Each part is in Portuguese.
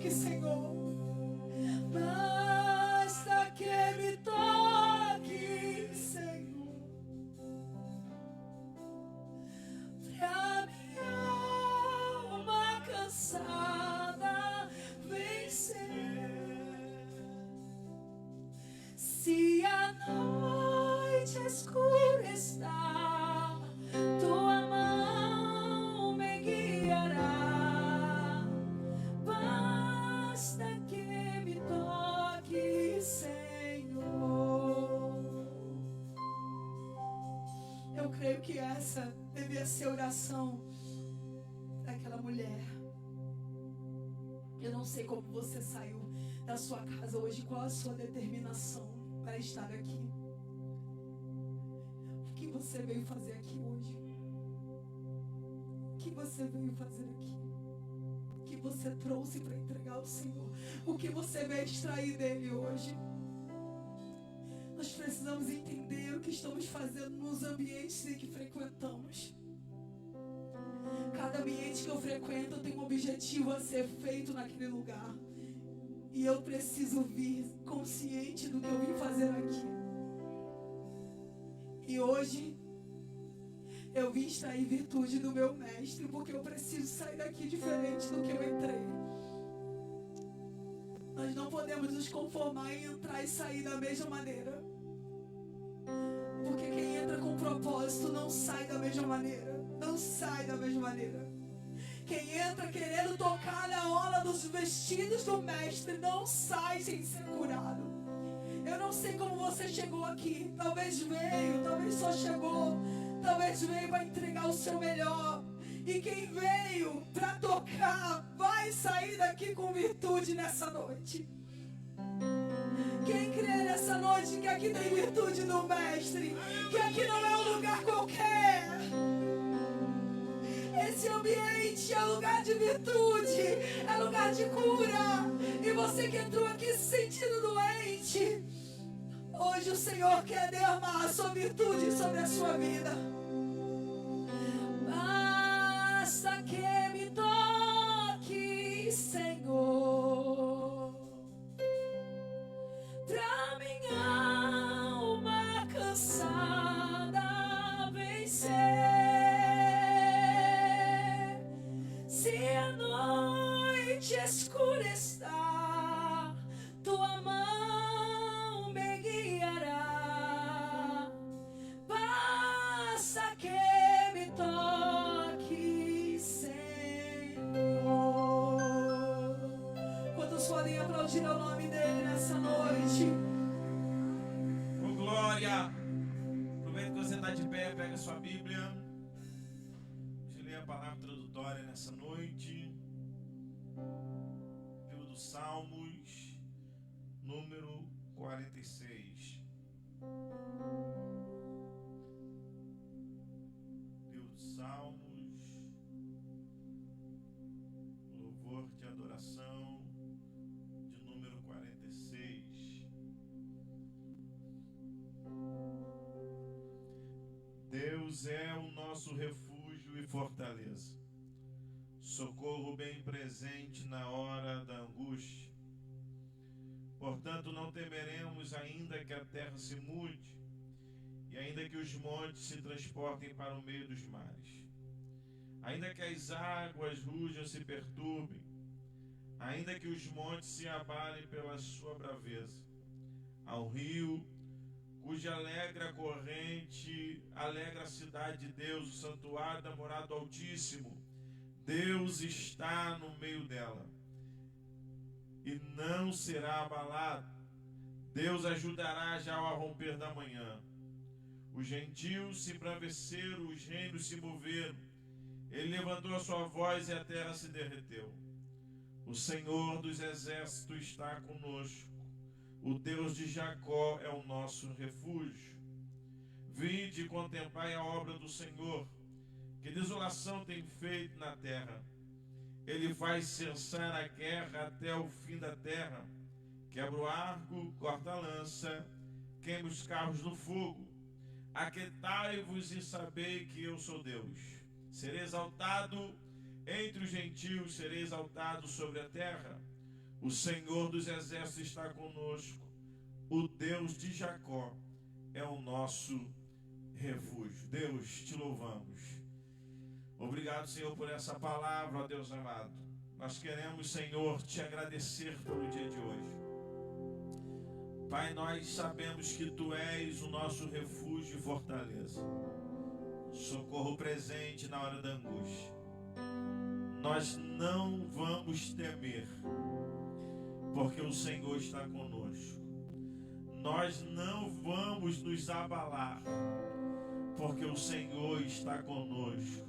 toque, Senhor. Basta que me toque, Senhor. Pra minha alma cansada vencer. Se a noite escura está, tua mão me guiará. Basta que me toque, Senhor. Eu creio que essa devia ser a oração daquela mulher. Eu não sei como você saiu da sua casa hoje, qual a sua determinação para estar aqui. O que você veio fazer aqui hoje? O que você veio fazer aqui? O que você trouxe para entregar ao Senhor? O que você veio extrair dele hoje? Nós precisamos entender o que estamos fazendo nos ambientes em que frequentamos. Cada ambiente que eu frequento tem um objetivo a ser feito naquele lugar. E eu preciso vir consciente do que eu vim fazer aqui. E hoje eu vim extrair virtude do meu mestre, porque eu preciso sair daqui diferente do que eu entrei. Nós não podemos nos conformar em entrar e sair da mesma maneira. Porque quem entra com propósito não sai da mesma maneira. Não sai da mesma maneira. Quem entra querendo tocar na orla dos vestidos do mestre não sai sem ser curado. Eu não sei como você chegou aqui. Talvez veio, talvez só chegou. Talvez veio para entregar o seu melhor. E quem veio para tocar vai sair daqui com virtude nessa noite. Quem crê nessa noite que aqui tem virtude do mestre, que aqui não é um lugar qualquer. Esse ambiente é lugar de virtude, é lugar de cura. E você que entrou aqui se sentindo doente, hoje o Senhor quer derramar a sua virtude sobre a sua vida. Basta que me toque, Senhor, pra minha alma cansada vencer. Se a noite escura está, tua mão me guiará. Basta que me toque, Senhor. Quantos podem aplaudir o nome dele nessa noite? Oh, glória! Aproveita que você está de pé, pega sua Bíblia. A palavra introdutória nessa noite, livro dos Salmos, número 46. Livro dos Salmos, louvor de adoração, de número 46. Deus é o nosso refúgio e fortaleza, socorro bem presente na hora da angústia. Portanto, não temeremos, ainda que a terra se mude, e ainda que os montes se transportem para o meio dos mares, ainda que as águas rujam e se perturbem, ainda que os montes se abalem pela sua braveza. Ao rio, cuja alegra corrente, alegra a cidade de Deus, o santuário da morada do Altíssimo. Deus está no meio dela e não será abalado. Deus ajudará já ao romper da manhã. Os gentios se embraveceram, os reinos se moveram. Ele levantou a sua voz e a terra se derreteu. O Senhor dos exércitos está conosco. O Deus de Jacó é o nosso refúgio. Vinde e contemplai a obra do Senhor, que desolação tem feito na terra. Ele faz cessar a guerra até o fim da terra. Quebra o arco, corta a lança, queima os carros no fogo. Aquietai-vos e sabei que eu sou Deus. Serei exaltado entre os gentios, serei exaltado sobre a terra. O Senhor dos exércitos está conosco. O Deus de Jacó é o nosso refúgio. Deus, te louvamos. Obrigado, Senhor, por essa palavra, ó Deus amado. Nós queremos, Senhor, te agradecer pelo dia de hoje. Pai, nós sabemos que Tu és o nosso refúgio e fortaleza. Socorro presente na hora da angústia. Nós não vamos temer, porque o Senhor está conosco. Nós não vamos nos abalar, porque o Senhor está conosco.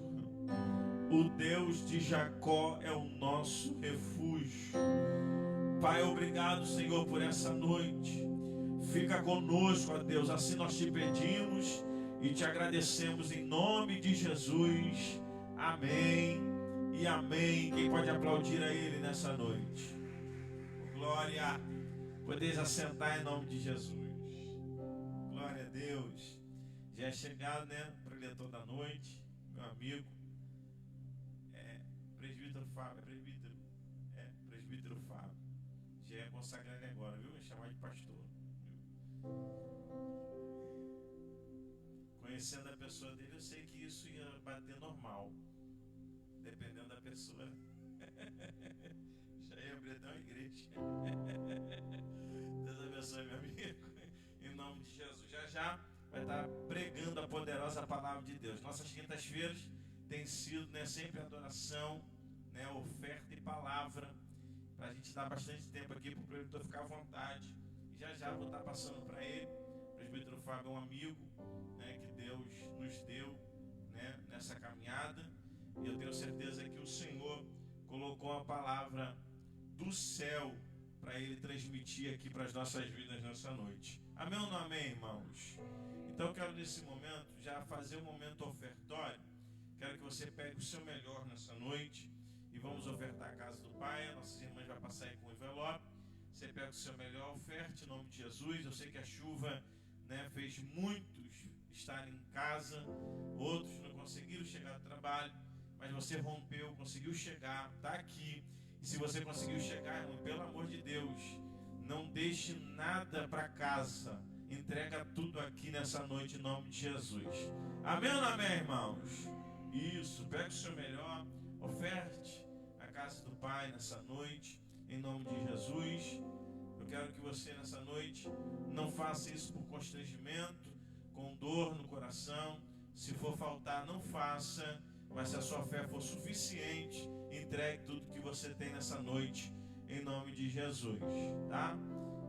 O Deus de Jacó é o nosso refúgio. Pai, obrigado, Senhor, por essa noite. Fica conosco, ó Deus, assim nós te pedimos e te agradecemos em nome de Jesus. Amém e amém. Quem pode aplaudir a Ele nessa noite? Glória. Podeis assentar em nome de Jesus. Glória a Deus. Já é chegado, né? Preletor da noite, meu amigo. Presbítero Fábio, presbítero Fábio. Já é consagrado agora, viu? Vou chamar de pastor. Conhecendo a pessoa dele, eu sei que isso ia bater normal. Dependendo da pessoa. Já ia abrir até uma igreja. Deus abençoe, meu amigo. Em nome de Jesus. Já vai estar pregando a poderosa palavra de Deus. Nossas quintas-feiras tem sido, né, sempre adoração, né, oferta e palavra, para a gente dar bastante tempo aqui para o presbítero ficar à vontade. E já vou estar passando para ele. O presbítero Fábio é um amigo, né, que Deus nos deu, né, nessa caminhada, e eu tenho certeza que o Senhor colocou a palavra do céu para ele transmitir aqui para as nossas vidas nessa noite. Amém ou não amém, irmãos? Então eu quero nesse momento já fazer um momento ofertório. Quero que você pegue o seu melhor nessa noite e vamos ofertar a casa do Pai. Nossas irmãs vão passar aí com o envelope. Você pega o seu melhor, oferte em nome de Jesus. Eu sei que a chuva, né, fez muitos estarem em casa, outros não conseguiram chegar do trabalho, mas você rompeu, conseguiu chegar, está aqui. E se você conseguiu chegar, irmão, pelo amor de Deus, não deixe nada para casa. Entrega tudo aqui nessa noite em nome de Jesus. Amém ou não amém, irmãos? Isso, pega o seu melhor, oferte a casa do Pai nessa noite, em nome de Jesus. Eu quero que você nessa noite não faça isso por constrangimento, com dor no coração. Se for faltar, não faça, mas se a sua fé for suficiente, entregue tudo que você tem nessa noite, em nome de Jesus, tá?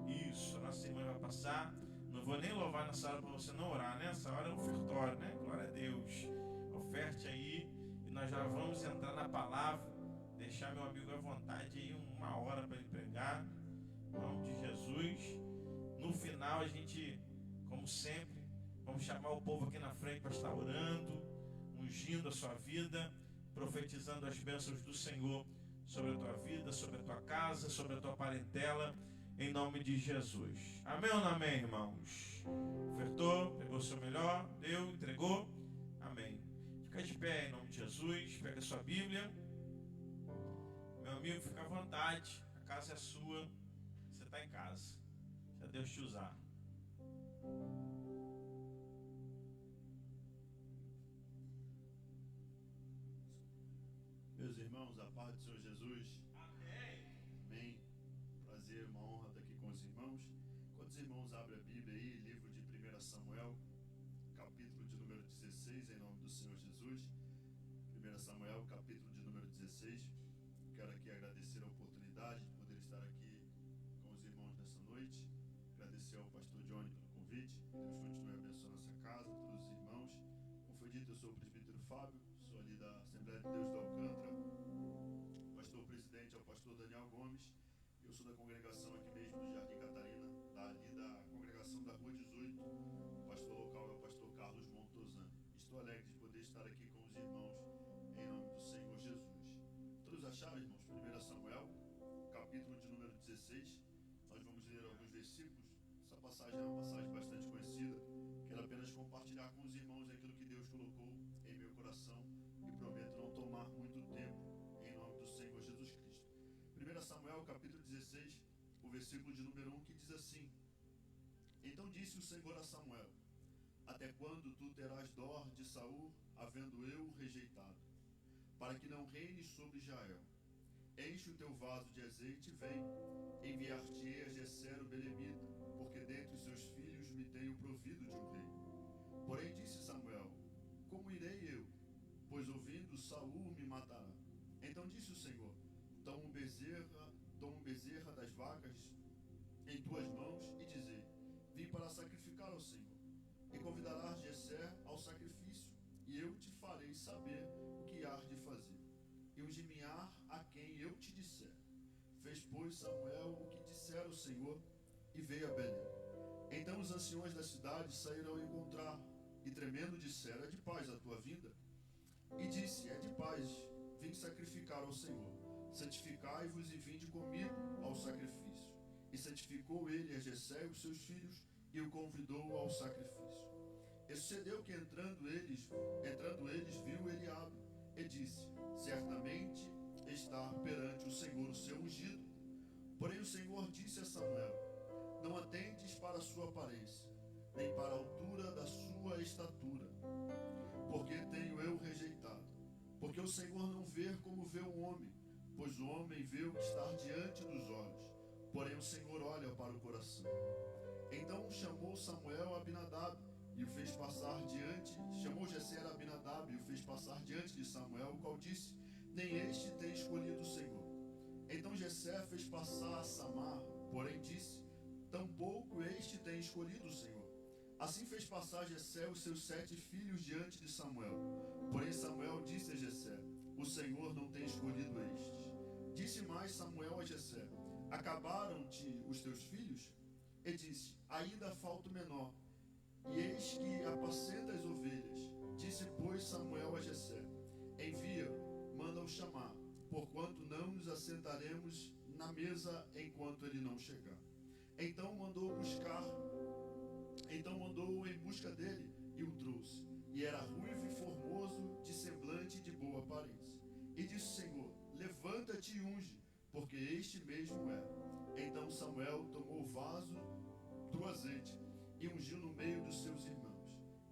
Isso, a nossa irmã vai passar. Não vou nem louvar nessa hora para você não orar, né? Essa hora é um ofertório, né? Glória a Deus. Oferte aí e nós já vamos entrar na palavra. Deixar meu amigo à vontade aí 1 hora para ele pregar, em nome de Jesus. No final a gente, como sempre, vamos chamar o povo aqui na frente para estar orando, ungindo a sua vida, profetizando as bênçãos do Senhor sobre a tua vida, sobre a tua casa, sobre a tua parentela, em nome de Jesus. Amém ou não amém, irmãos? Ofertou, pegou o seu melhor, deu, entregou. Amém. Fica de pé em nome de Jesus, pega a sua Bíblia. Meu amigo, fica à vontade, a casa é sua, você está em casa. Já Deus te usar. Meus irmãos, a paz do Senhor Jesus. Amém. Amém. Prazer, uma honra estar aqui com os irmãos. Quantos irmãos abrem a Bíblia aí, livro de 1 Samuel, capítulo de número 16, em nome do Senhor Jesus. 1 Samuel, capítulo de número 16. Quero aqui agradecer a oportunidade de poder estar aqui com os irmãos nessa noite. Agradecer ao pastor Johnny pelo convite. Que Deus continue abençoando essa casa, todos os irmãos. Como foi dito, eu sou o presbítero Fábio, sou ali da Assembleia de Deus do Alcântara. O pastor presidente é o pastor Daniel Gomes. Eu sou da congregação aqui mesmo do Jardim Catarina, ali da congregação da Rua 18. O pastor local é o pastor Carlos Montozani. Estou alegre de poder estar aqui com os irmãos em nome do Senhor Jesus. Todos acharam, irmãos? 1 Samuel, capítulo de número 16. Nós vamos ler alguns versículos. Essa passagem é uma passagem bastante conhecida. Quero apenas compartilhar com os irmãos aquilo que Deus colocou em meu coração e prometo não tomar muito tempo em nome do Senhor Jesus Cristo. 1 Samuel, Samuel, capítulo 16, o versículo de número 1, que diz assim: Então disse o Senhor a Samuel: Até quando tu terás dó de Saul, havendo eu o rejeitado, para que não reine sobre Israel? Enche o teu vaso de azeite e vem, enviar-te-ei a Jessé o belemita, porque dentre os seus filhos me tenho provido de um rei. Porém disse Samuel: Como irei eu? Pois ouvindo Saul me matará. Então disse o Senhor: Toma um bezerra das vacas em tuas mãos e dizei: Vim para sacrificar ao Senhor. E convidarás Jessé ao sacrifício, e eu te farei saber o que hás de fazer. E ungir-me-á a quem eu te disser. Fez, pois, Samuel o que dissera o Senhor, e veio a Belém. Então os anciões da cidade saíram ao encontrar, e tremendo disseram: É de paz a tua vinda? E disse: É de paz, vim sacrificar ao Senhor. Santificai-vos e vinde comigo ao sacrifício. E santificou ele a Jessé e os seus filhos, e o convidou ao sacrifício. E sucedeu que entrando eles viu Eliabe, e disse: Certamente está perante o Senhor o seu ungido. Porém o Senhor disse a Samuel: Não atendes para a sua aparência, nem para a altura da sua estatura, porque tenho eu rejeitado. Porque o Senhor não vê como vê o homem, pois o homem vê o que está diante dos olhos, porém o Senhor olha para o coração. Então chamou Samuel a Abinadab, e o fez passar diante, chamou Jessé a Abinadab, e o fez passar diante de Samuel, o qual disse: Nem este tem escolhido o Senhor. Então Jessé fez passar a Samar, porém disse: Tampouco este tem escolhido o Senhor. Assim fez passar Jessé os seus 7 filhos diante de Samuel. Porém Samuel disse a Jessé: O Senhor não tem escolhido estes. Disse mais Samuel a Jessé: Acabaram-te os teus filhos? E disse: Ainda falta o menor, e eis que apacenta as ovelhas. Disse, pois, Samuel a Jessé: Envia-o, manda-o chamar, porquanto não nos assentaremos na mesa enquanto ele não chegar. Então mandou em busca dele, e o trouxe. E era ruivo e formoso, de semblante e de boa aparência. E disse o Senhor: Levanta-te e unge, porque este mesmo é. Então Samuel tomou o vaso do azeite e ungiu no meio dos seus irmãos.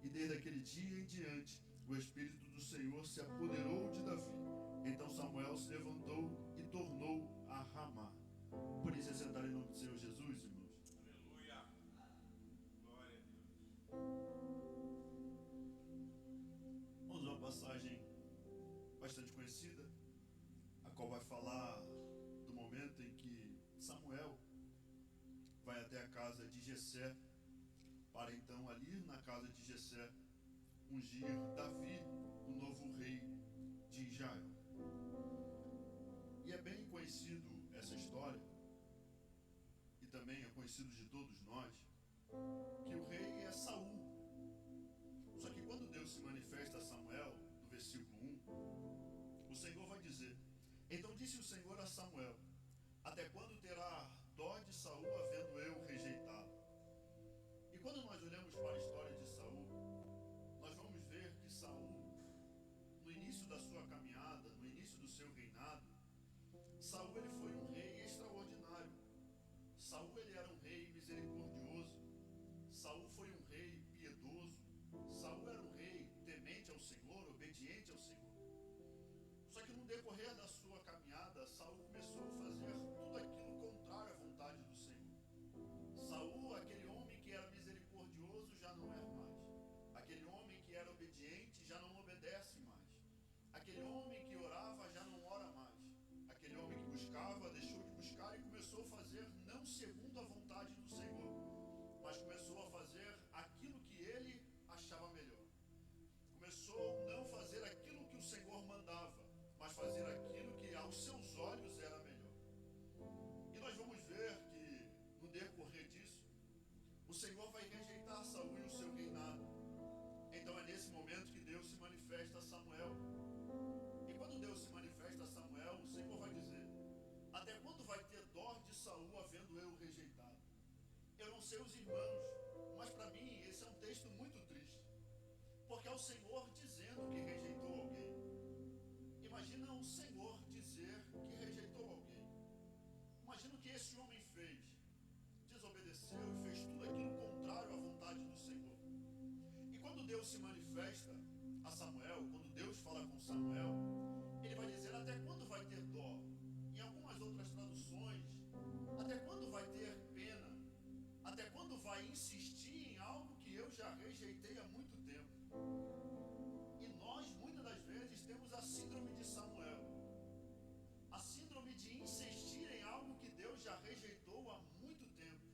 E desde aquele dia em diante, o Espírito do Senhor se apoderou de Davi. Então Samuel se levantou e tornou a Ramá. Por isso, sentar em nome do Senhor Jesus, irmãos. Aleluia. Glória a Deus. Vamos a uma passagem bastante conhecida, a qual vai falar do momento em que Samuel vai até a casa de Jessé, para então ali na casa de Jessé ungir Davi, o novo rei de Israel. E é bem conhecido essa história, e também é conhecido de todos nós, que o rei é Saul. Só que quando Deus se manifesta a Samuel, no versículo 1, o Senhor vai dizer: Então disse o Senhor a Samuel: Até quando terá dó de Saul, havendo eu rejeitado? E quando nós olhamos para a história de Saul, nós vamos ver que Saul, no início da sua caminhada, no início do seu reinado, Saul ele foi um rei extraordinário. Saul ele era um rei misericordioso. Saul foi um rei piedoso. Saul era um rei temente ao Senhor, obediente ao Senhor. Só que no decorrer da sua caminhada, Saul começou a fazer tudo aquilo contrário à vontade do Senhor. Saul, aquele homem que era misericordioso, já não é mais. Aquele homem que era obediente já não obedece mais. Aquele homem que orava já não ora mais. Aquele homem que buscava deixou de buscar e começou a fazer não segundo a vontade do Senhor, mas começou a fazer aquilo que ele achava melhor. Começou a não fazer aquilo que o Senhor mandava, mas fazer aquilo que aos seus olhos era melhor. E nós vamos ver que no decorrer disso, o Senhor vai rejeitar Saul e o seu reinado. Então é nesse momento que Deus se manifesta a Samuel. E quando Deus se manifesta a Samuel, o Senhor vai dizer: Até quando vai ter dó de Saul, havendo eu rejeitado? Eu não sei os irmãos, mas para mim esse é um texto muito triste, porque é o Senhor dizendo que rejeitou alguém. Imagina o Senhor dizer que rejeitou alguém. esse homem fez? Desobedeceu e fez tudo aquilo contrário à vontade do Senhor. E quando Deus se manifesta a Samuel, quando Deus fala com Samuel, ele vai dizer: até quando vai ter dó? Em algumas outras traduções, até quando vai ter pena? Até quando vai insistir em algo que eu já rejeitei há muito tempo? E nós, muitas das vezes, temos a síndrome de Samuel. A síndrome de insistir em algo que Deus já rejeitou há muito tempo.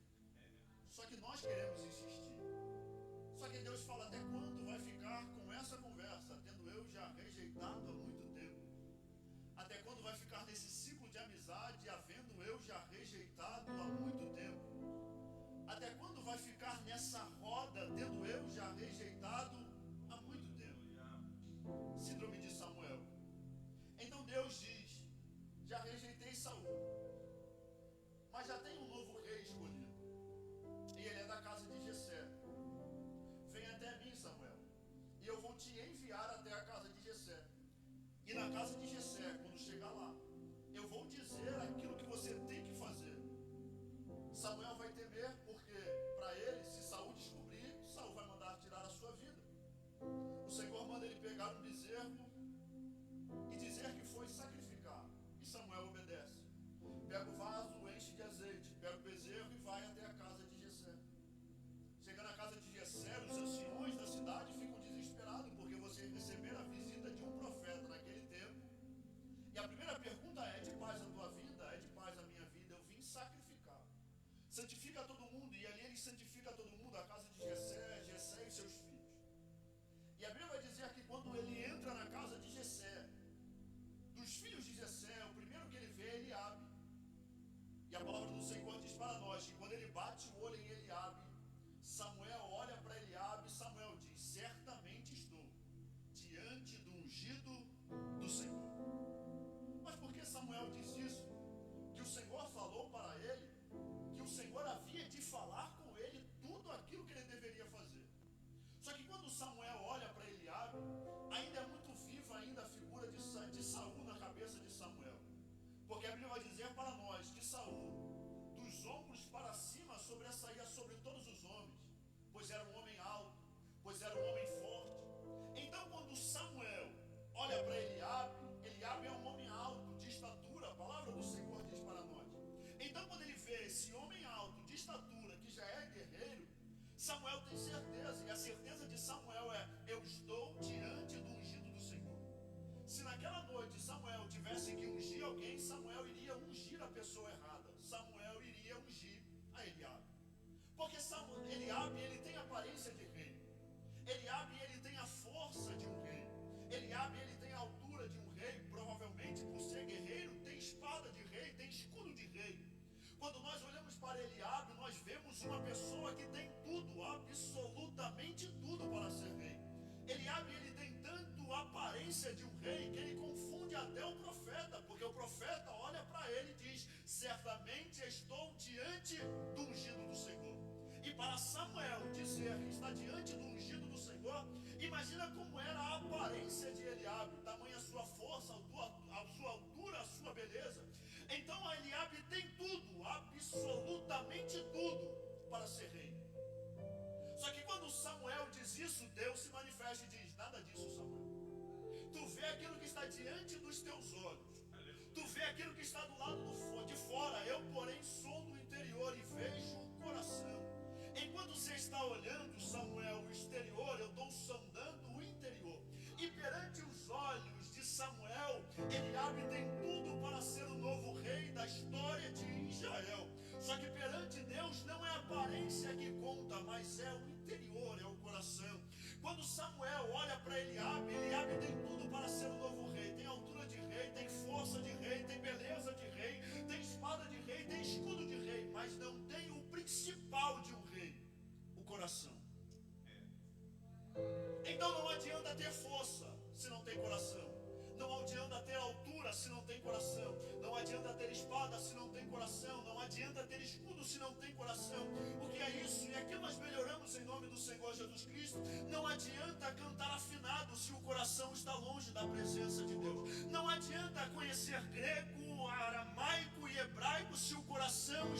Só que nós queremos insistir. Só que Deus fala: até quando vai ficar com essa conversa, tendo eu já rejeitado há muito tempo? Até quando vai ficar nesse ciclo de amizade, havendo eu já rejeitado há muito tempo? Até quando vai ficar nessa roda, tendo eu já rejeitado há muito tempo? Síndrome de Samuel. Então Deus diz: já rejeitei Saul, mas já tem um novo rei escolhido, e ele é da casa de Jessé. Vem até mim, Samuel, e eu vou te enviar até a casa de Jessé. E na casa de Jessé, quando chegar lá, eu vou dizer aquilo que você tem que fazer. Samuel vai temer, porque para ele, se Saul descobrir, Saul vai mandar tirar a sua vida. O Senhor manda ele pegar um bezerro e dizer que foi sacrificar. E Samuel obedece. Pega o vaso, enche de azeite, pega o bezerro e vai até a casa de Jessé. Chegando à casa de Jessé, os anciões da cidade ficam desesperados, porque você receber a visita de um profeta naquele tempo. E a primeira pergunta é: de paz a tua vida? É de paz a minha vida? Eu vim sacrificar. Santifica todo mundo. E ali ele santifica todo mundo, a casa de Jessé, Jessé e seus filhos. E a Bíblia vai dizer que quando ele entra na casa de Jessé, dos filhos de Jessé, o primeiro que ele vê é Eliabe. E a palavra do Senhor diz para nós que quando ele bate o olho em Eliabe, Samuel olha para Eliabe e Samuel diz: certamente estou diante do ungido do Senhor. Mas por que Samuel diz isso? Que o Senhor falou para ele que o Senhor havia de falar com ele tudo aquilo que ele deveria fazer. Só que quando Samuel olha para Eliabe, ainda é muito viva ainda a figura de Saul na cabeça de Samuel. Porque a Bíblia vai dizer para nós que Saul, dos ombros para cima, sobressaía sobre todos os homens, pois era um homem alto, pois era um homem forte. Então quando Samuel olha para Eliabe, Eliabe é um homem alto, de estatura, a palavra do Senhor diz para nós. Então quando ele vê esse homem alto, de estatura, que já é guerreiro, Samuel tem certeza, e a certeza de Samuel é: eu estou diante do ungido do Senhor. Se naquela noite Samuel tivesse que ungir alguém, Samuel iria ungir a pessoa errada. Samuel iria ungir a Eliabe. Porque Eliabe, ele tem a aparência de rei. Eliabe, ele tem a força de um rei. Eliabe, ele tem a altura de um rei. Provavelmente, por ser guerreiro, tem espada de rei, tem escudo de rei. Quando nós olhamos para Eliabe, nós vemos uma pessoa que tem tudo, absolutamente tudo para ser rei. Eliabe, ele tem tanto a aparência de um rei que ele confunde até o profeta, porque o profeta olha para ele e diz: certamente estou diante do ungido do Senhor. E para Samuel dizer que está diante do ungido do Senhor, imagina como era a aparência de Eliabe, tamanha a sua força, a sua altura, a sua beleza. Então Eliabe tem tudo, absolutamente tudo, para ser rei. Só que quando Samuel diz isso, Deus se manifesta e diz: nada disso, Samuel. Tu vê aquilo que está diante dos teus olhos, tu vê aquilo que está do lado de fora, eu porém sou do interior e vejo o coração. Enquanto você está olhando, Samuel, o exterior, eu estou sondando o interior. E perante os olhos de Samuel, Eliabe tem tudo para ser o novo rei da história de Israel. Só que perante Deus não é a aparência que conta, mas é o interior, é o coração. Quando Samuel olha para Eliabe, Eliabe tem tudo para ser o novo rei. Tem altura de rei, tem força de rei, tem beleza de rei, tem espada de rei, tem escudo de rei, mas não tem o principal de um rei, o coração. Então não adianta ter força se não tem coração. Não adianta ter altura se não tem coração. Não adianta ter espada se não tem coração. Não adianta ter escudo se não tem coração. O que é isso? E aqui nós melhoramos em nome do Senhor Jesus Cristo. Não adianta cantar afinado se o coração está longe da presença de Deus. Não adianta conhecer grego, aramaico e hebraico se o coração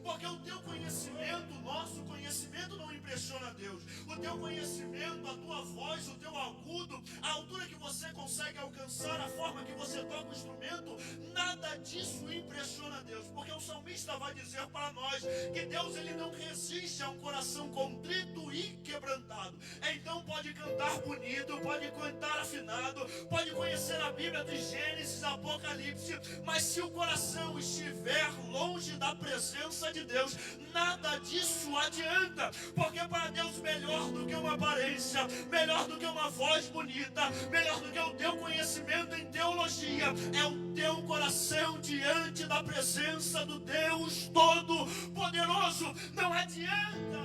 Porque o teu conhecimento, o nosso conhecimento não impressiona Deus. O teu conhecimento, a tua voz, o teu agudo, a altura que você consegue alcançar, a forma que você toca o instrumento, nada disso impressiona Deus. Porque o salmista vai dizer para nós que Deus, ele não resiste a um coração contrito e quebrantado. Então pode cantar bonito, pode cantar afinado, pode conhecer a Bíblia de Gênesis, Apocalipse, mas se o coração estiver longe da presença de Deus, nada disso adianta. Porque para Deus, melhor do que uma aparência, melhor do que uma voz bonita, melhor do que o teu conhecimento em teologia, é o teu coração diante da presença do Deus Todo-Poderoso. Não adianta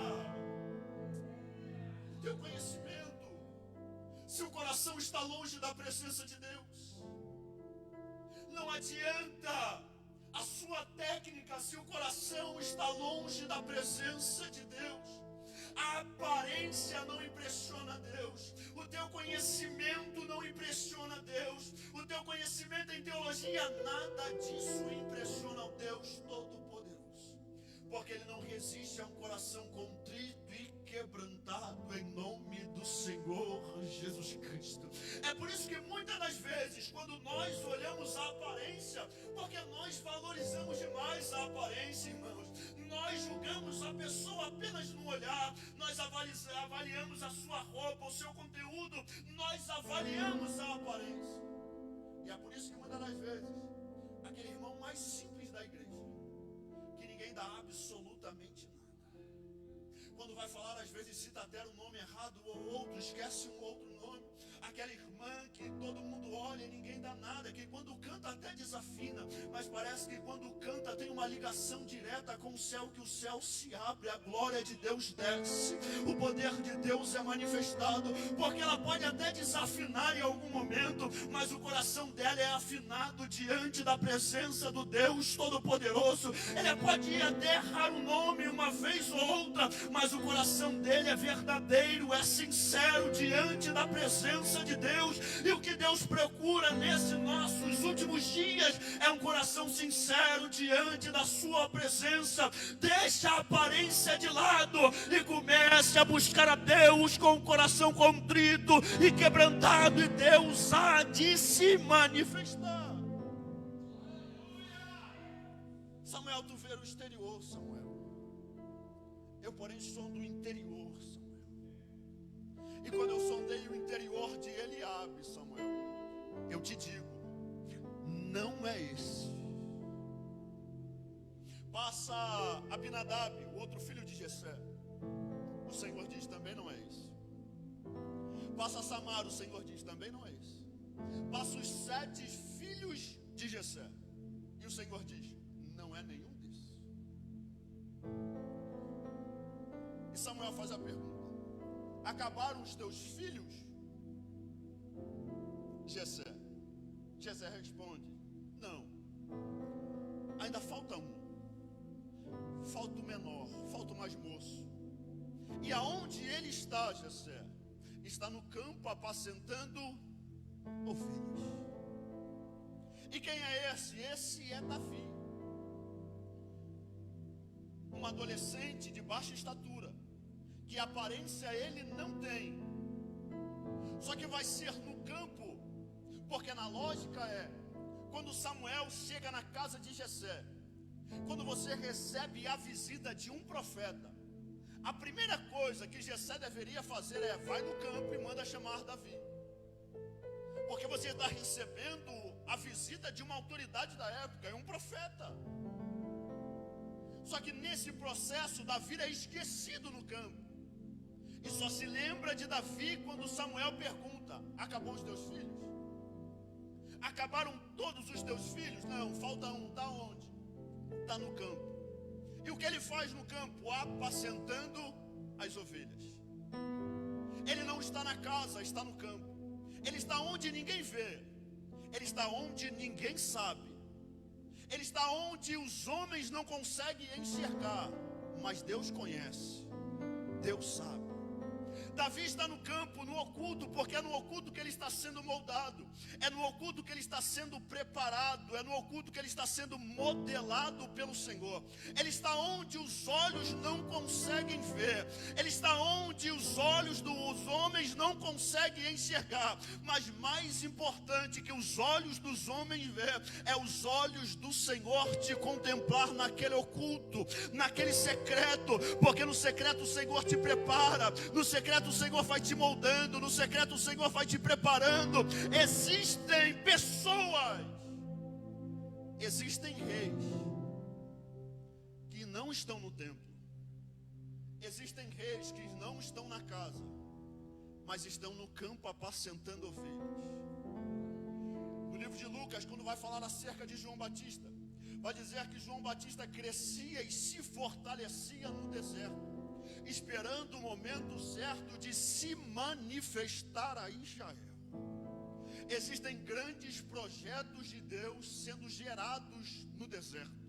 o teu conhecimento se o coração está longe da presença de Deus. Não adianta a sua técnica se o coração está longe da presença de Deus. A aparência não impressiona Deus. O teu conhecimento não impressiona Deus. O teu conhecimento em teologia, nada disso impressiona o Deus Todo-Poderoso. Porque Ele não resiste a um coração contrito e quebrantado em nome do Senhor Jesus Cristo. É por isso que muitas das vezes, quando nós olhamos a aparência, porque nós valorizamos demais a aparência, irmãos, nós julgamos a pessoa apenas no olhar, nós avaliamos a sua roupa, o seu conteúdo, nós avaliamos a aparência. E é por isso que muitas das vezes, aquele irmão mais simples da igreja, que ninguém dá absolutamente nada, quando vai falar, às vezes cita até o nome errado ou outro, esquece um outro nome. Aquela irmã que todo mundo olha e ninguém dá nada, que quando canta até desafina, mas parece que quando canta tem uma ligação direta com o céu, que o céu se abre, a glória de Deus desce, o poder de Deus é manifestado, porque ela pode até desafinar em algum momento, mas o coração dela é afinado diante da presença do Deus Todo-Poderoso. Ele pode até errar o nome uma vez ou outra, mas o coração dele é verdadeiro, é sincero diante da presença de Deus. E o que Deus procura nesses nossos últimos dias é um coração sincero diante da sua presença. Deixa a aparência de lado e comece a buscar a Deus com o coração contrito e quebrantado, e Deus há de se manifestar. Samuel, tu vê o exterior, Samuel. Eu, porém, sou do interior, Samuel. E quando eu sondei o interior de Eliabe, Samuel, eu te digo, não é esse. Passa Abinadab, o outro filho de Jessé. O Senhor diz, também não é esse. Passa Samar, o Senhor diz, também não é esse. Passa os 7 filhos de Jessé. E o Senhor diz, não é nenhum desses. E Samuel faz a pergunta, acabaram os teus filhos? Jessé responde, não, ainda falta um, falta o menor, falta o mais moço. E aonde ele está, Jessé? Está no campo apacentando ovelhas. E quem é esse? Esse é Davi, um adolescente de baixa estatura, que aparência ele não tem, só que vai ser no campo, porque na lógica quando Samuel chega na casa de Jessé, quando você recebe a visita de um profeta, a primeira coisa que Jessé deveria fazer vai no campo e manda chamar Davi, porque você está recebendo a visita de uma autoridade da época, é um profeta. Só que nesse processo Davi é esquecido no campo, e só se lembra de Davi quando Samuel pergunta, acabou os teus filhos? Acabaram todos os teus filhos? Não, falta um, está onde? Está no campo. E o que ele faz no campo? Apacentando as ovelhas. Ele não está na casa, está no campo. Ele está onde ninguém vê, ele está onde ninguém sabe, ele está onde os homens não conseguem enxergar, mas Deus conhece, Deus sabe. Davi está no campo, no oculto, porque é no oculto que ele está sendo moldado, é no oculto que ele está sendo preparado, é no oculto que ele está sendo modelado pelo Senhor. Ele está onde os olhos não conseguem ver, ele está onde os olhos dos homens não conseguem enxergar, mas mais importante que os olhos dos homens ver, é os olhos do Senhor te contemplar naquele oculto, naquele secreto, porque no secreto o Senhor te prepara, no secreto o Senhor vai te moldando, no secreto o Senhor vai te preparando. Existem pessoas, existem reis que não estão no templo, existem reis que não estão na casa, mas estão no campo apacentando ovelhas. No livro de Lucas, quando vai falar acerca de João Batista, vai dizer que João Batista crescia e se fortalecia no deserto, esperando o momento certo de se manifestar a Israel. Existem grandes projetos de Deus sendo gerados no deserto.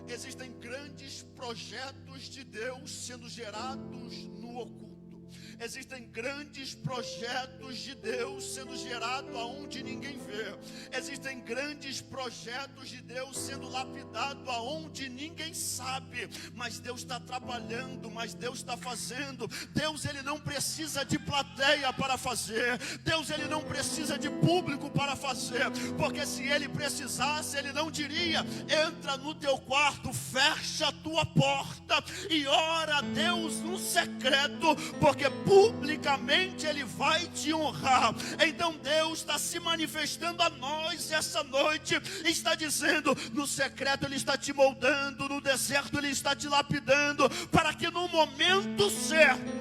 Existem grandes projetos de Deus sendo gerados no oculto. Existem grandes projetos de Deus sendo gerados aonde ninguém vê. Existem grandes projetos de Deus sendo lapidados aonde ninguém sabe. Mas Deus está trabalhando, mas Deus está fazendo. Deus, ele não precisa de plateia para fazer. Deus, ele não precisa de público para fazer. Porque se ele precisasse, ele não diria: entra no teu quarto, fecha a tua porta e ora a Deus no secreto, porque publicamente ele vai te honrar. Então Deus está se manifestando a nós essa noite, está dizendo: no secreto ele está te moldando, no deserto ele está te lapidando, para que no momento certo,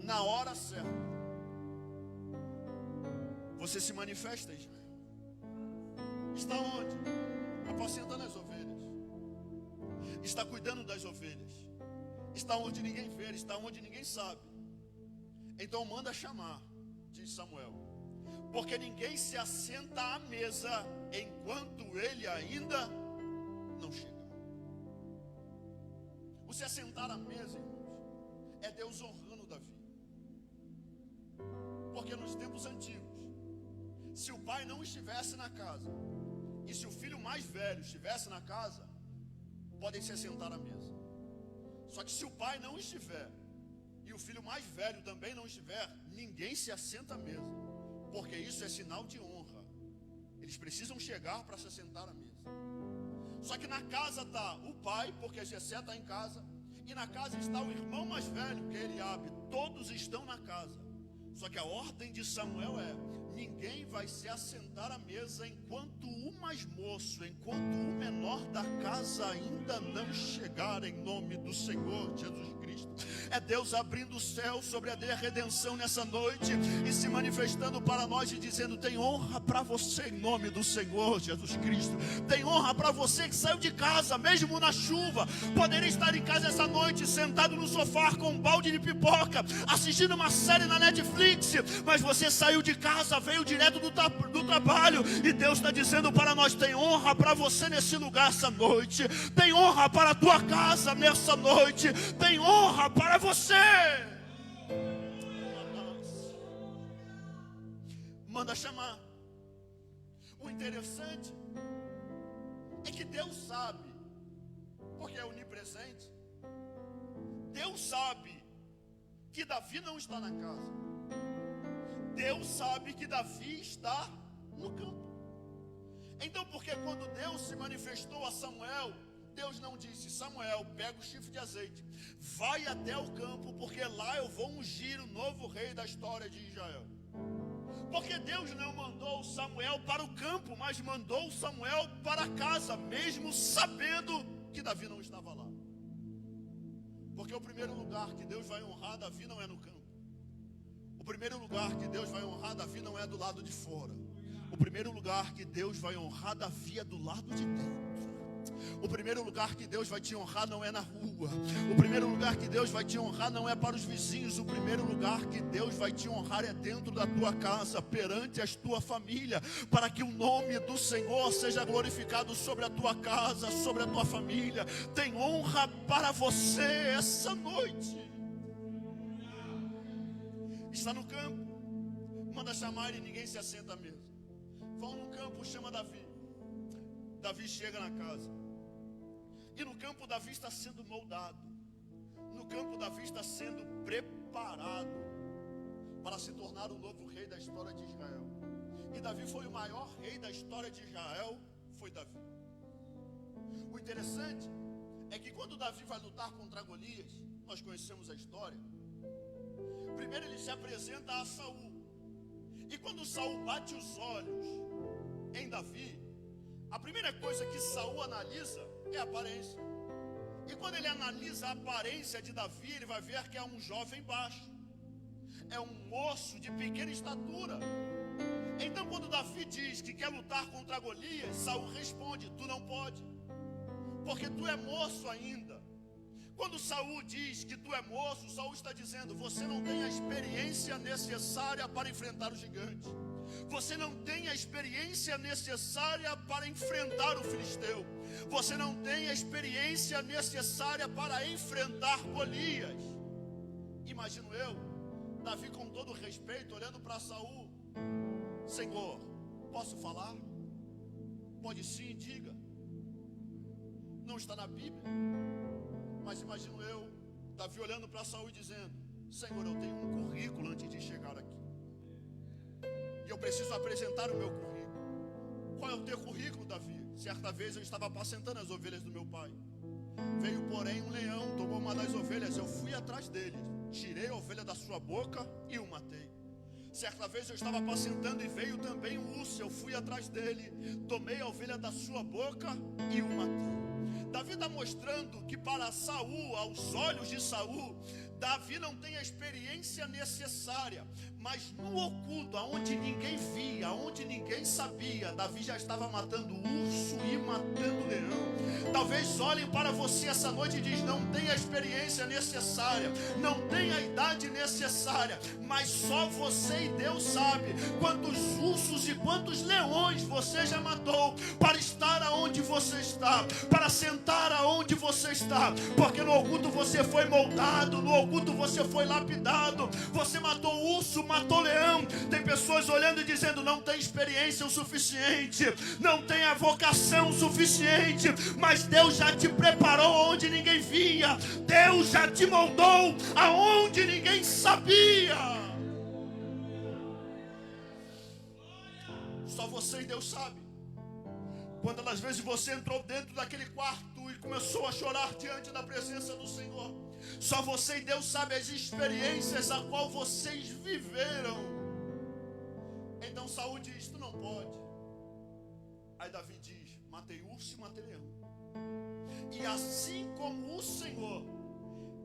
na hora certa, você se manifesta, Israel. Está onde? Apacentando as ovelhas, está cuidando das ovelhas, está onde ninguém vê, está onde ninguém sabe. Então manda chamar, diz Samuel, porque ninguém se assenta à mesa enquanto ele ainda não chega. O se assentar à mesa, irmãos, é Deus honrando Davi. Porque nos tempos antigos, se o pai não estivesse na casa e se o filho mais velho estivesse na casa, podem se assentar à mesa. Só que se o pai não estiver e o filho mais velho também não estiver, ninguém se assenta à mesa, porque isso é sinal de honra. Eles precisam chegar para se assentar à mesa. Só que na casa está o pai, porque Jessé está em casa, e na casa está o irmão mais velho, que é Eliabe. Todos estão na casa. Só que a ordem de Samuel é: ninguém vai se assentar à mesa enquanto o mais moço, enquanto o menor da casa ainda não chegar, em nome do Senhor Jesus Cristo. É Deus abrindo o céu sobre a redenção nessa noite e se manifestando para nós e dizendo: tem honra para você em nome do Senhor Jesus Cristo. Tem honra para você que saiu de casa, mesmo na chuva. Poderia estar em casa essa noite, sentado no sofá com um balde de pipoca, assistindo uma série na Netflix, mas você saiu de casa, veio direto do trabalho, e Deus está dizendo para nós: tem honra para você nesse lugar essa noite, tem honra para a tua casa nessa noite, tem honra para você. Manda chamar. O interessante é que Deus sabe, porque é onipresente, Deus sabe que Davi não está na casa. Deus sabe que Davi está no campo. Então, porque quando Deus se manifestou a Samuel, Deus não disse: Samuel, pega o chifre de azeite, vai até o campo, porque lá eu vou ungir o novo rei da história de Israel. Porque Deus não mandou Samuel para o campo, mas mandou Samuel para casa, mesmo sabendo que Davi não estava lá. Porque o primeiro lugar que Deus vai honrar Davi não é no campo. O primeiro lugar que Deus vai honrar Davi não é do lado de fora. O primeiro lugar que Deus vai honrar Davi é do lado de dentro. O primeiro lugar que Deus vai te honrar não é na rua. O primeiro lugar que Deus vai te honrar não é para os vizinhos. O primeiro lugar que Deus vai te honrar é dentro da tua casa, perante a tua família, para que o nome do Senhor seja glorificado sobre a tua casa, sobre a tua família. Tem honra para você essa noite. está no campo, manda chamar e ninguém se assenta à mesa. Vão no campo, chama Davi. Davi chega na casa. E no campo Davi está sendo moldado. No campo Davi está sendo preparado para se tornar o novo rei da história de Israel. E Davi foi o maior rei da história de Israel, foi Davi. O interessante é que quando Davi vai lutar contra Golias, nós conhecemos a história. Primeiro ele se apresenta a Saul. E quando Saul bate os olhos em Davi, a primeira coisa que Saul analisa é a aparência. E quando ele analisa a aparência de Davi, ele vai ver que é um jovem baixo, é um moço de pequena estatura. Então quando Davi diz que quer lutar contra Golias, Saul responde: tu não pode, porque tu é moço ainda. Quando Saul diz que tu é moço, Saul está dizendo: você não tem a experiência necessária para enfrentar o gigante. Você não tem a experiência necessária para enfrentar o filisteu. Você não tem a experiência necessária para enfrentar Golias. Imagino eu, Davi com todo respeito, olhando para Saul: Senhor, posso falar? Pode sim, diga. Não está na Bíblia, mas imagino eu, Davi olhando para Saul e dizendo: Senhor, eu tenho um currículo antes de chegar aqui. E eu preciso apresentar o meu currículo. Qual é o teu currículo, Davi? Certa vez eu estava apacentando as ovelhas do meu pai. Veio, porém, um leão, tomou uma das ovelhas. Eu fui atrás dele, tirei a ovelha da sua boca e o matei. Certa vez eu estava apacentando e veio também um urso. Eu fui atrás dele, tomei a ovelha da sua boca e o matei. Davi está mostrando que para Saul, aos olhos de Saul, Davi não tem a experiência necessária, mas no oculto, aonde ninguém via, aonde ninguém sabia, Davi já estava matando urso e matando leão. Talvez olhem para você essa noite e diz: não tem a experiência necessária, não tem a idade necessária, mas só você e Deus sabe quantos ursos e quantos leões você já matou para estar aonde você está, para sentar aonde você está, porque no oculto você foi moldado, no oculto você foi lapidado, você matou urso, matou leão. Tem pessoas olhando e dizendo: não tem experiência o suficiente, não tem a vocação suficiente, mas Deus já te preparou onde ninguém via, Deus já te moldou aonde ninguém sabia. Só você e Deus sabe. Quando às vezes você entrou dentro daquele quarto e começou a chorar diante da presença do Senhor, só você e Deus sabe as experiências a qual vocês viveram. Então Saul diz: tu não pode. Aí Davi diz: matei urso e matei leão. E assim como o Senhor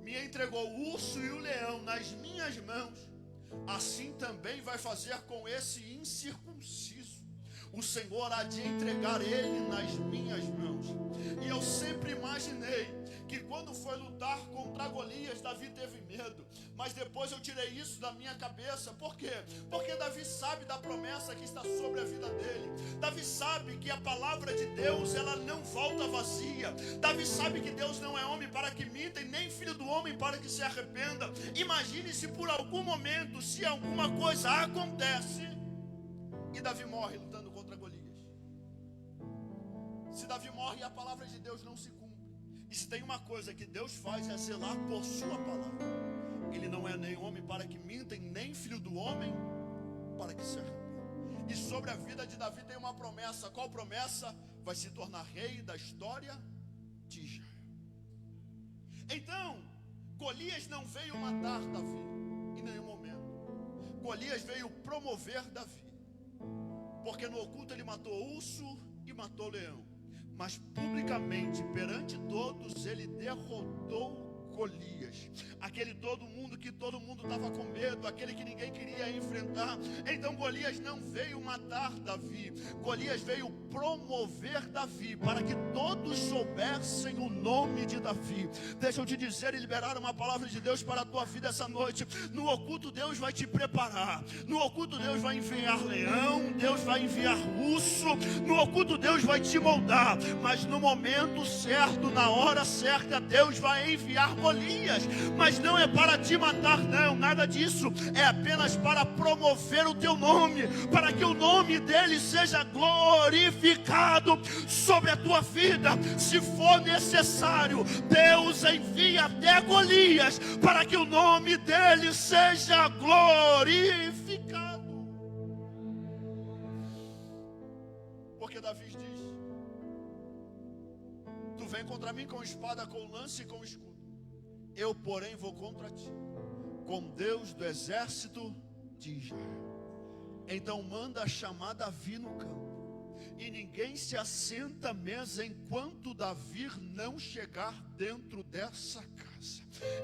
me entregou o urso e o leão nas minhas mãos, assim também vai fazer com esse incircunciso. O Senhor há de entregar ele nas minhas mãos. E eu sempre imaginei que quando foi lutar contra Golias, Davi teve medo. Mas depois eu tirei isso da minha cabeça. Por quê? Porque Davi sabe da promessa que está sobre a vida dele. Davi sabe que a palavra de Deus, ela não volta vazia. Davi sabe que Deus não é homem para que minta, e nem filho do homem para que se arrependa. Imagine se por algum momento, se alguma coisa acontece e Davi morre lutando contra Golias. Se Davi morre, a palavra de Deus não se cumpre. E se tem uma coisa que Deus faz, é zelar por sua palavra. Ele não é nem homem para que minta, e nem filho do homem para que se arrependa. E sobre a vida de Davi tem uma promessa. Qual promessa? Vai se tornar rei da história de Israel. Então, Golias não veio matar Davi em nenhum momento. Golias veio promover Davi. Porque no oculto ele matou urso e matou leão, mas publicamente, perante todos, ele derrotou Golias, aquele todo mundo que todo mundo estava com medo, aquele que ninguém queria enfrentar. Então Golias não veio matar Davi, Golias veio promover Davi, para que todos soubessem o nome de Davi. Deixa eu te dizer e liberar uma palavra de Deus para a tua vida essa noite. No oculto Deus vai te preparar, no oculto Deus vai enviar leão, Deus vai enviar urso, no oculto Deus vai te moldar, mas no momento certo, na hora certa, Deus vai enviar Golias Golias, mas não é para te matar, não, nada disso, é apenas para promover o teu nome, para que o nome dele seja glorificado sobre a tua vida. Se for necessário, Deus envia até Golias para que o nome dele seja glorificado. Porque Davi diz: tu vem contra mim com espada, com lança e com escudo, eu porém vou contra ti com Deus do exército de Israel. Então manda chamar Davi no campo, e ninguém se assenta à mesa enquanto Davi não chegar dentro dessa casa.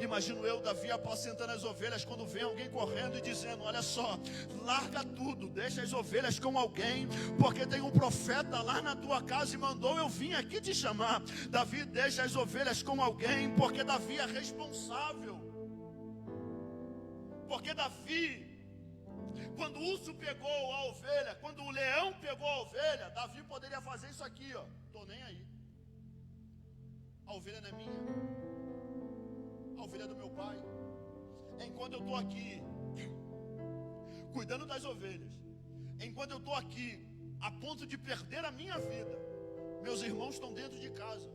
Imagino eu, Davi, apacentando as ovelhas, quando vem alguém correndo e dizendo: olha só, larga tudo, deixa as ovelhas com alguém, porque tem um profeta lá na tua casa e mandou eu vim aqui te chamar. Davi deixa as ovelhas com alguém, porque Davi é responsável. Porque Davi, quando o urso pegou a ovelha, quando o leão pegou a ovelha, Davi poderia fazer isso aqui, ó: tô nem aí, a ovelha não é minha, a ovelha é do meu pai. Enquanto eu estou aqui cuidando das ovelhas, enquanto eu estou aqui a ponto de perder a minha vida, meus irmãos estão dentro de casa.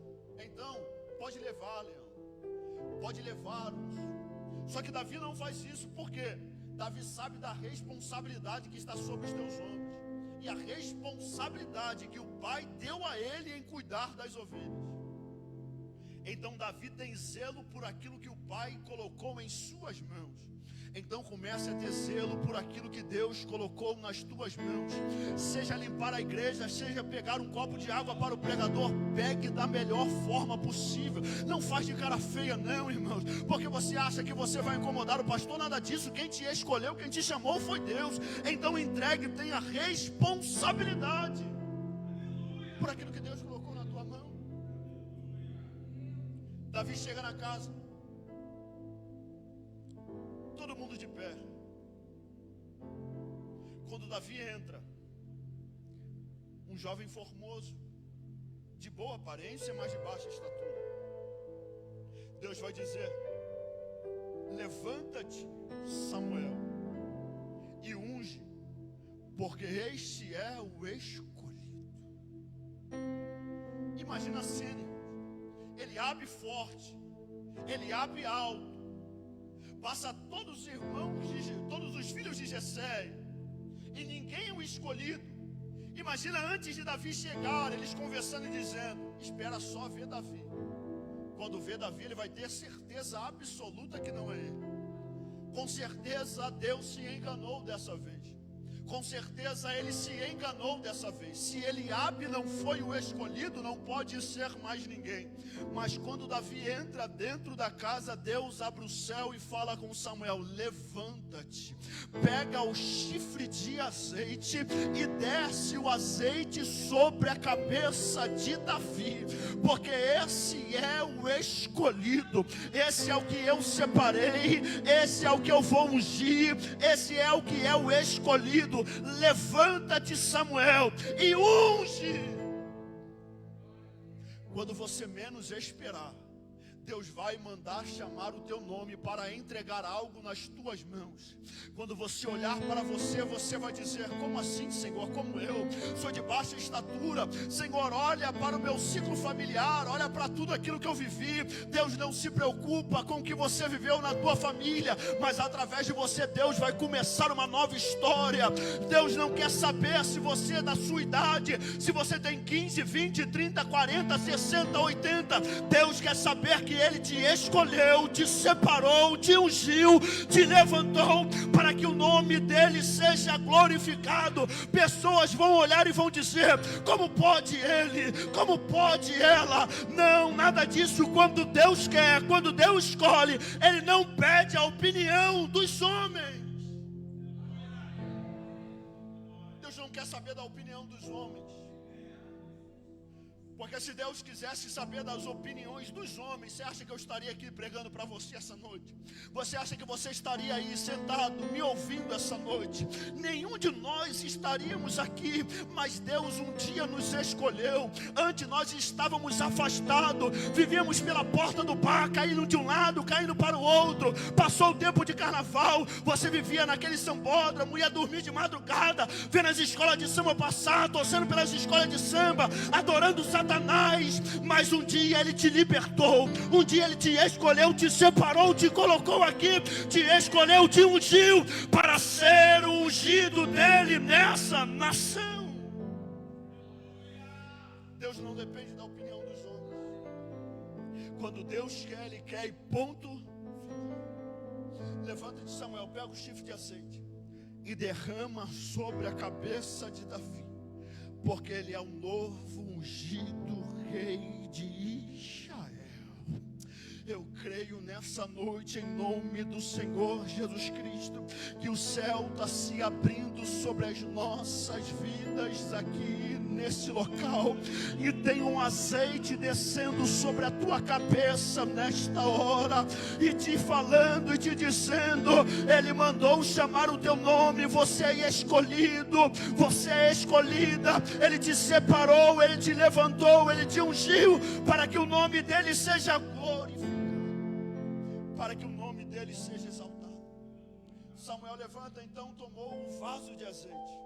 Então pode levar, leão, pode levá-los. Só que Davi não faz isso, por quê? Davi sabe da responsabilidade que está sobre os teus ombros, e a responsabilidade que o pai deu a ele em cuidar das ovelhas. Então Davi tem zelo por aquilo que o pai colocou em suas mãos. Então comece a ter zelo por aquilo que Deus colocou nas tuas mãos. Seja limpar a igreja, seja pegar um copo de água para o pregador, pegue da melhor forma possível. Não faz de cara feia não, irmãos, porque você acha que você vai incomodar o pastor. Nada disso, quem te escolheu, quem te chamou foi Deus. Então entregue, tenha responsabilidade por aquilo que Deus colocou na tua mão. Davi chega na casa, todo mundo de pé. Quando Davi entra, um jovem formoso, de boa aparência, mas de baixa estatura, Deus vai dizer: levanta-te, Samuel, e unge, porque este é o escolhido. Imagina a cena. Eliabe forte, Eliabe alto, passa todos os irmãos, todos os filhos de Jessé, e ninguém é o escolhido. Imagina antes de Davi chegar, eles conversando e dizendo: espera só ver Davi. Quando vê Davi, ele vai ter certeza absoluta que não é ele. Com certeza Deus se enganou dessa vez. Com certeza ele se enganou dessa vez. Se Eliabe não foi o escolhido, não pode ser mais ninguém. Mas quando Davi entra dentro da casa, Deus abre o céu e fala com Samuel: levanta-te, pega o chifre de azeite e desce o azeite sobre a cabeça de Davi, porque esse é o escolhido, esse é o que eu separei, esse é o que eu vou ungir, esse é o que é o escolhido. Levanta-te, Samuel, e unge. Quando você menos esperar, Deus vai mandar chamar o teu nome para entregar algo nas tuas mãos. Quando você olhar para você, você vai dizer: como assim, Senhor? Como eu sou de baixa estatura, Senhor, olha para o meu ciclo familiar, olha para tudo aquilo que eu vivi. Deus não se preocupa com o que você viveu na tua família, mas através de você, Deus vai começar uma nova história. Deus não quer saber se você é da sua idade, se você tem 15, 20, 30, 40, 60, 80. Deus quer saber que Ele te escolheu, te separou, te ungiu, te levantou para que o nome dele seja glorificado. Pessoas vão olhar e vão dizer: como pode ele? Como pode ela? Não, nada disso. Quando Deus quer, quando Deus escolhe, Ele não pede a opinião dos homens. Deus não quer saber da opinião dos homens, Porque se Deus quisesse saber das opiniões dos homens, você acha que eu estaria aqui pregando para você essa noite? Você acha que você estaria aí sentado, me ouvindo essa noite? Nenhum de nós estaríamos aqui, mas Deus um dia nos escolheu. Antes nós estávamos afastados, vivíamos pela porta do bar, caindo de um lado, caindo para o outro. Passou o tempo de carnaval, você vivia naquele sambódromo, ia dormir de madrugada, vendo as escolas de samba passar, torcendo pelas escolas de samba, adorando Satanás. Mas um dia Ele te libertou, um dia Ele te escolheu, te separou, te colocou aqui, te escolheu, te ungiu para ser o ungido dEle nessa nação. Deus não depende da opinião dos homens. Quando Deus quer, Ele quer e ponto. Levanta-te, Samuel, pega o chifre de azeite e derrama sobre a cabeça de Davi, porque ele é o novo ungido rei de Israel. Eu creio nessa noite, em nome do Senhor Jesus Cristo, que o céu está se abrindo sobre as nossas vidas aqui nesse local, e tem um azeite descendo sobre a tua cabeça nesta hora, e te falando e te dizendo: Ele mandou chamar o teu nome, você é escolhido, você é escolhida, Ele te separou, Ele te levantou, Ele te ungiu, para que o nome dEle seja glorificado, para que o nome dEle seja exaltado. Samuel levanta então, tomou um vaso de azeite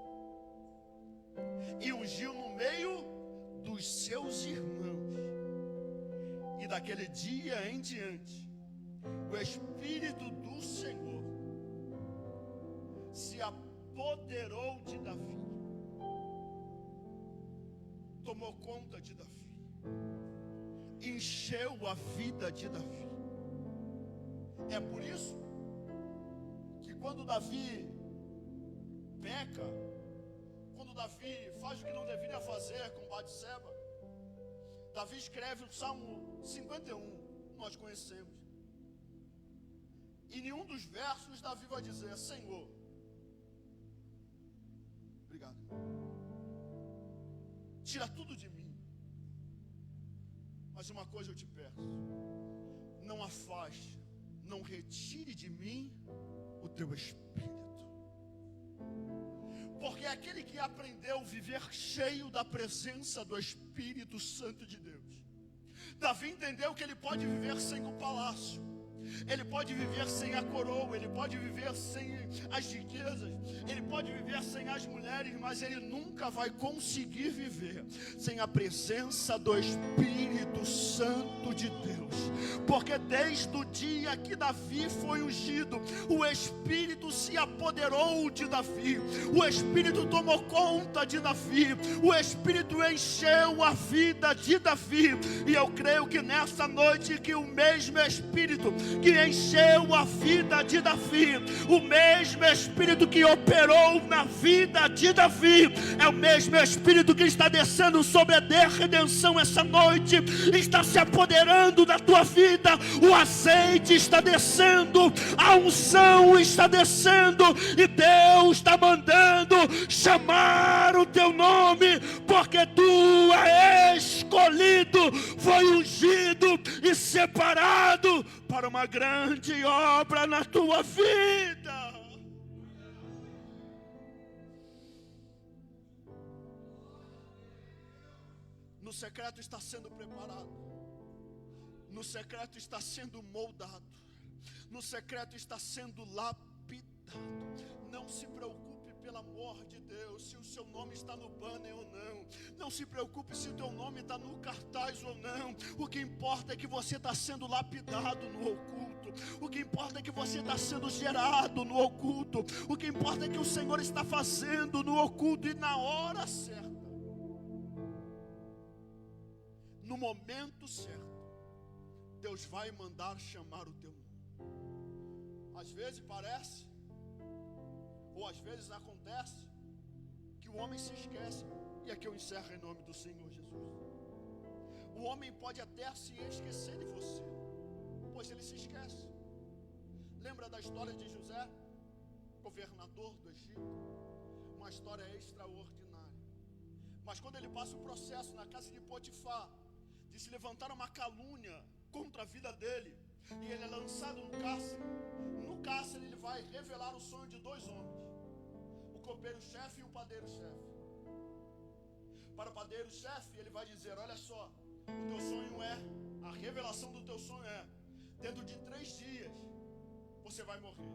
e ungiu no meio dos seus irmãos. E daquele dia em diante, o Espírito do Senhor se apoderou de Davi, tomou conta de Davi, encheu a vida de Davi. É por isso que quando Davi peca, quando Davi faz o que não deveria fazer com Batseba, Davi escreve o Salmo 51, nós conhecemos. E em nenhum dos versos Davi vai dizer: Senhor, obrigado, tira tudo de mim, mas uma coisa eu te peço: não afaste, não retire de mim o teu Espírito. Porque aquele que aprendeu a viver cheio da presença do Espírito Santo de Deus, Davi entendeu que ele pode viver sem o palácio, ele pode viver sem a coroa, ele pode viver sem as riquezas, ele pode viver sem as mulheres, mas ele nunca vai conseguir viver sem a presença do Espírito Santo de Deus. Porque desde o dia que Davi foi ungido, o Espírito se apoderou de Davi, o Espírito tomou conta de Davi, o Espírito encheu a vida de Davi. E eu creio que nessa noite, que o mesmo Espírito que encheu a vida de Davi, o mesmo Espírito que operou na vida de Davi, é o mesmo Espírito que está descendo sobre a redenção essa noite, está se apoderando da tua vida. O azeite está descendo, a unção está descendo, e Deus está mandando chamar o teu nome, porque tu és escolhido, foi ungido e separado para uma grande obra na tua vida. No secreto está sendo preparado, no secreto está sendo moldado, no secreto está sendo lapidado. Não se preocupe, pelo amor de Deus, se o seu nome está no banner ou não. Não se preocupe se o teu nome está no cartaz ou não. O que importa é que você está sendo lapidado no oculto. O que importa é que você está sendo gerado no oculto. O que importa é que o Senhor está fazendo no oculto, e na hora certa, no momento certo, Deus vai mandar chamar o teu nome. Às vezes parece, ou às vezes acontece, que o homem se esquece. E aqui eu encerro em nome do Senhor Jesus. O homem pode até se esquecer de você, pois ele se esquece. Lembra da história de José, governador do Egito? Uma história extraordinária. Mas quando ele passa o processo na casa de Potifar, de se levantar uma calúnia contra a vida dele, e ele é lançado no cárcere ele vai revelar o sonho de dois homens, o copeiro-chefe e o padeiro-chefe. Para o padeiro-chefe ele vai dizer: olha só, o teu sonho a revelação do teu sonho dentro de 3 dias você vai morrer.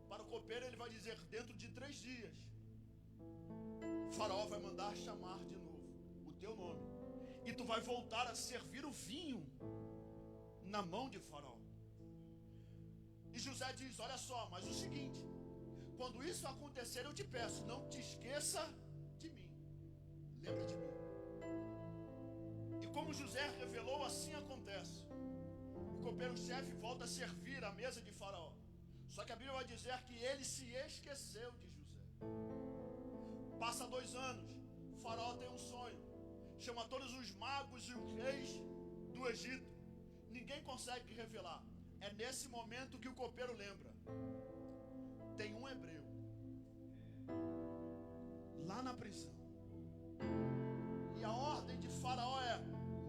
Para o copeiro ele vai dizer: dentro de 3 dias o faraó vai mandar chamar de novo o teu nome, e tu vai voltar a servir o vinho na mão de faraó. E José diz: olha só, mas o seguinte, quando isso acontecer eu te peço, não te esqueça de mim, lembra de mim. E como José revelou, assim acontece. O copeiro-chefe volta a servir a mesa de faraó. Só que a Bíblia vai dizer que ele se esqueceu de José. Passa 2 anos, o faraó tem um sonho, chama todos os magos e os reis do Egito. Ninguém consegue revelar. É nesse momento que o copeiro lembra: tem um hebreu lá na prisão, e a ordem de faraó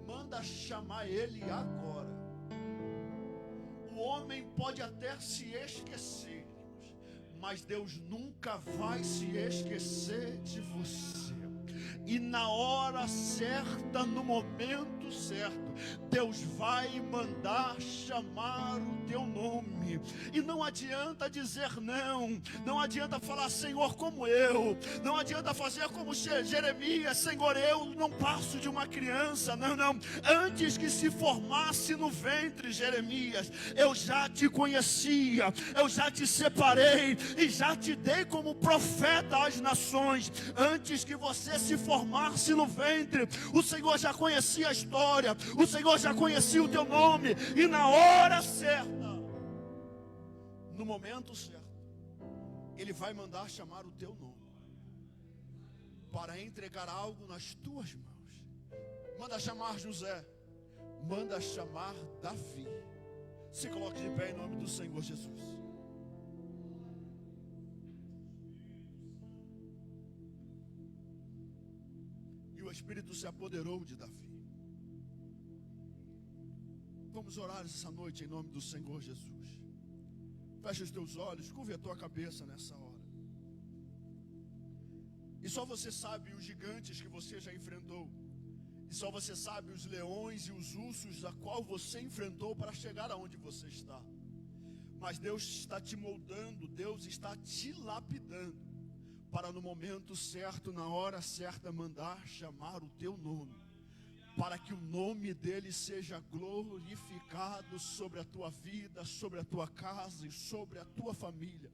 manda chamar ele agora. O homem pode até se esquecer, mas Deus nunca vai se esquecer de você. E na hora certa, no momento certo, Deus vai mandar chamar o teu nome. E não adianta dizer não, não adianta falar: Senhor, como eu, não adianta fazer como Jeremias: Senhor, eu não passo de uma criança. Não, antes que se formasse no ventre, Jeremias, eu já te conhecia, eu já te separei e já te dei como profeta às nações. Antes que você se formasse no ventre, o Senhor já conhecia a história, o Senhor já conhecia o teu nome, e na hora certa, no momento certo, Ele vai mandar chamar o teu nome, para entregar algo nas tuas mãos. Manda chamar José, manda chamar Davi. Se coloque de pé em nome do Senhor Jesus. O Espírito se apoderou de Davi. Vamos orar essa noite em nome do Senhor Jesus. Fecha os teus olhos, curve a tua cabeça nessa hora. E só você sabe os gigantes que você já enfrentou. E só você sabe os leões e os ursos a qual você enfrentou para chegar aonde você está. Mas Deus está te moldando, Deus está te lapidando, para no momento certo, na hora certa, mandar chamar o teu nome, para que o nome dele seja glorificado sobre a tua vida, sobre a tua casa e sobre a tua família.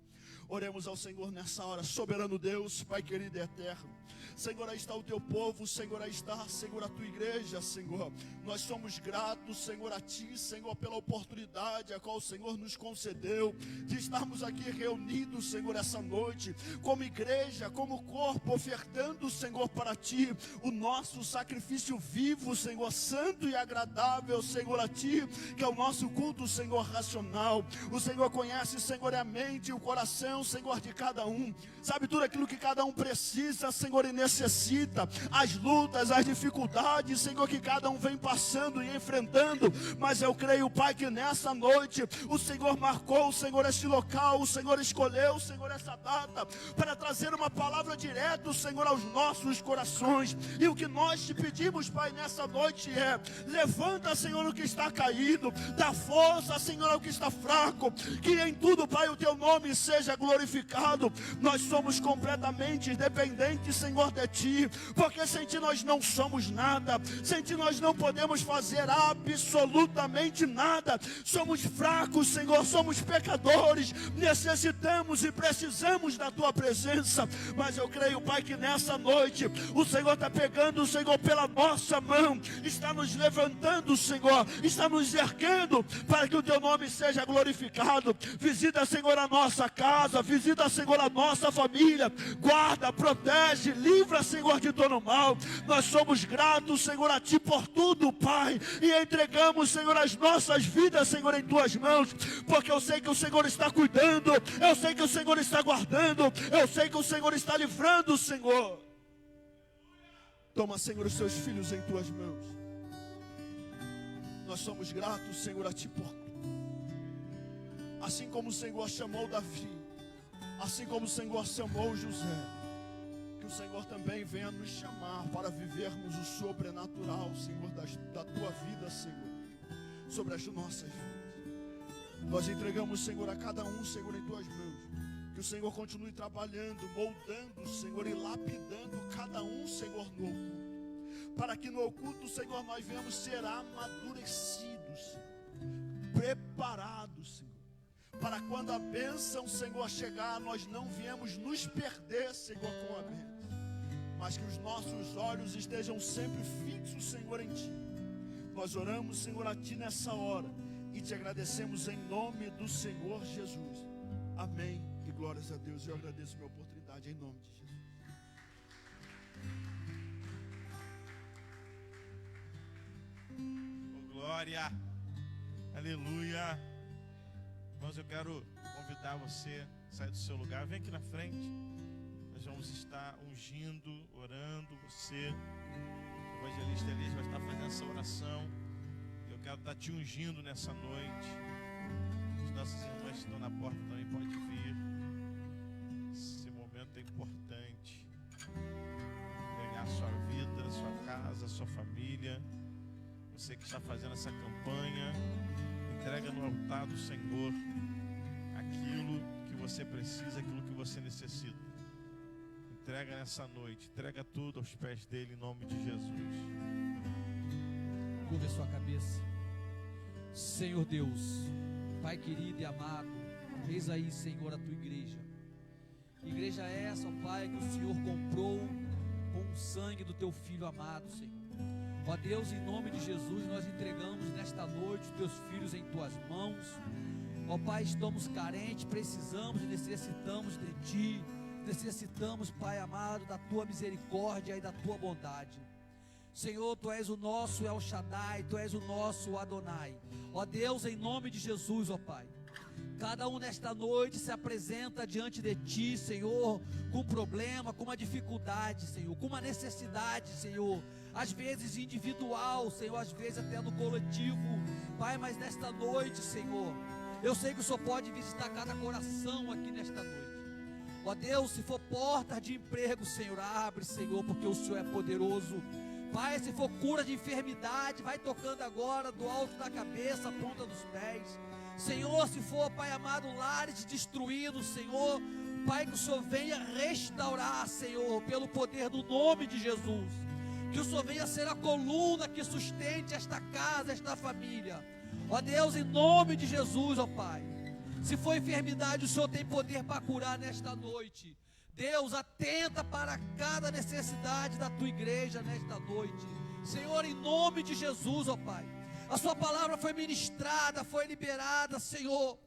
Oremos ao Senhor nessa hora. Soberano Deus, Pai querido e eterno, Senhor, aí está o teu povo, Senhor, aí está, Senhor, a tua igreja, Senhor. Nós somos gratos, Senhor, a ti, Senhor, pela oportunidade a qual o Senhor nos concedeu de estarmos aqui reunidos, Senhor, essa noite, como igreja, como corpo, ofertando, Senhor, para ti o nosso sacrifício vivo, Senhor, santo e agradável, Senhor, a ti, que é o nosso culto, Senhor, racional. O Senhor conhece, Senhor, a mente e o coração, Senhor, de cada um, sabe tudo aquilo que cada um precisa, Senhor, e necessita, as lutas, as dificuldades, Senhor, que cada um vem passando e enfrentando. Mas eu creio, Pai, que nessa noite o Senhor marcou, Senhor, este local, o Senhor escolheu, Senhor, essa data para trazer uma palavra direta, Senhor, aos nossos corações. E o que nós te pedimos, Pai, nessa noite é: levanta, Senhor, o que está caído, dá força, Senhor, ao que está fraco, que em tudo, Pai, o teu nome seja glorificado. Nós somos completamente dependentes, Senhor, de ti, porque sem ti nós não somos nada, sem ti nós não podemos fazer absolutamente nada. Somos fracos, Senhor, somos pecadores, necessitamos e precisamos da tua presença. Mas eu creio, Pai, que nessa noite o Senhor está pegando, Senhor, pela nossa mão, está nos levantando, Senhor, está nos erguendo para que o teu nome seja glorificado. Visita, Senhor, a nossa casa, visita, Senhor, a nossa família, guarda, protege, livra, Senhor, de todo mal. Nós somos gratos, Senhor, a ti por tudo, Pai, e entregamos, Senhor, as nossas vidas, Senhor, em tuas mãos, porque eu sei que o Senhor está cuidando, eu sei que o Senhor está guardando, eu sei que o Senhor está livrando, Senhor. Toma, Senhor, os seus filhos em tuas mãos. Nós somos gratos, Senhor, a ti por assim como o Senhor chamou Davi, assim como o Senhor chamou José, que o Senhor também venha nos chamar para vivermos o sobrenatural, Senhor, da tua vida, Senhor, sobre as nossas vidas. Nós entregamos, Senhor, a cada um, Senhor, em tuas mãos. Que o Senhor continue trabalhando, moldando, Senhor, e lapidando cada um, Senhor, no oculto. Para que no oculto, Senhor, nós venhamos ser amadurecidos, Senhor, preparados, Senhor. Para quando a bênção, Senhor, chegar, nós não viemos nos perder, Senhor, com a bênção. Mas que os nossos olhos estejam sempre fixos, Senhor, em Ti. Nós oramos, Senhor, a Ti nessa hora. E te agradecemos em nome do Senhor Jesus. Amém. E glórias a Deus. Eu agradeço a minha oportunidade em nome de Jesus. Oh, glória. Aleluia. Irmãos, eu quero convidar você a sair do seu lugar. Vem aqui na frente. Nós vamos estar ungindo, orando. Você, o evangelista Elias, vai estar fazendo essa oração. Eu quero estar te ungindo nessa noite. As nossas irmãs que estão na porta também podem vir. Esse momento é importante. Entregar a sua vida, a sua casa, a sua família. Você que está fazendo essa campanha, entrega no altar do Senhor aquilo que você precisa, aquilo que você necessita. Entrega nessa noite, entrega tudo aos pés dele em nome de Jesus. Curva a sua cabeça. Senhor Deus, Pai querido e amado, eis aí, Senhor, a tua igreja. Igreja essa, ó Pai, que o Senhor comprou com o sangue do teu Filho amado, Senhor. Ó Deus, em nome de Jesus, nós entregamos nesta noite os teus filhos em tuas mãos. Ó Pai, estamos carentes, precisamos e necessitamos de Ti. Necessitamos, Pai amado, da Tua misericórdia e da Tua bondade. Senhor, Tu és o nosso El Shaddai, Tu és o nosso Adonai. Ó Deus, em nome de Jesus, ó Pai, cada um nesta noite se apresenta diante de Ti, Senhor, com um problema, com uma dificuldade, Senhor, com uma necessidade, Senhor, às vezes individual, Senhor, às vezes até no coletivo, Pai, mas nesta noite, Senhor, eu sei que o Senhor pode visitar cada coração aqui nesta noite. Ó Deus, se for porta de emprego, Senhor, abre, Senhor, porque o Senhor é poderoso. Pai, se for cura de enfermidade, vai tocando agora do alto da cabeça, a ponta dos pés. Senhor, se for, Pai amado, lares destruídos, Senhor, Pai, que o Senhor venha restaurar, Senhor, pelo poder do nome de Jesus. Que o Senhor venha ser a coluna que sustente esta casa, esta família. Ó Deus, em nome de Jesus, ó Pai. Se for enfermidade, o Senhor tem poder para curar nesta noite. Deus, atenta para cada necessidade da tua igreja nesta noite. Senhor, em nome de Jesus, ó Pai. A sua palavra foi ministrada, foi liberada, Senhor.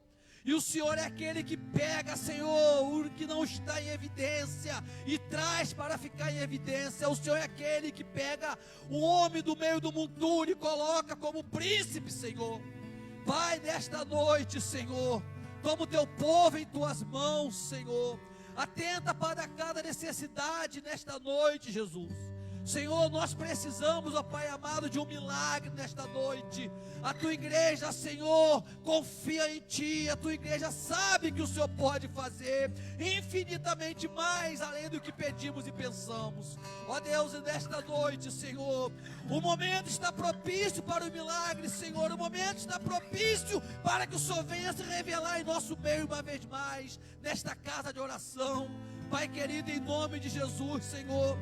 E o Senhor é aquele que pega, Senhor, o que não está em evidência e traz para ficar em evidência. O Senhor é aquele que pega o homem do meio do monturo e coloca como príncipe, Senhor. Pai, nesta noite, Senhor, toma o teu povo em tuas mãos, Senhor. Atenta para cada necessidade nesta noite, Jesus. Senhor, nós precisamos, ó Pai amado, de um milagre nesta noite. A tua igreja, Senhor, confia em Ti. A tua igreja sabe que o Senhor pode fazer infinitamente mais além do que pedimos e pensamos. Ó Deus, e nesta noite, Senhor, o momento está propício para o milagre, Senhor. O momento está propício para que o Senhor venha se revelar em nosso meio uma vez mais, nesta casa de oração. Pai querido, em nome de Jesus, Senhor.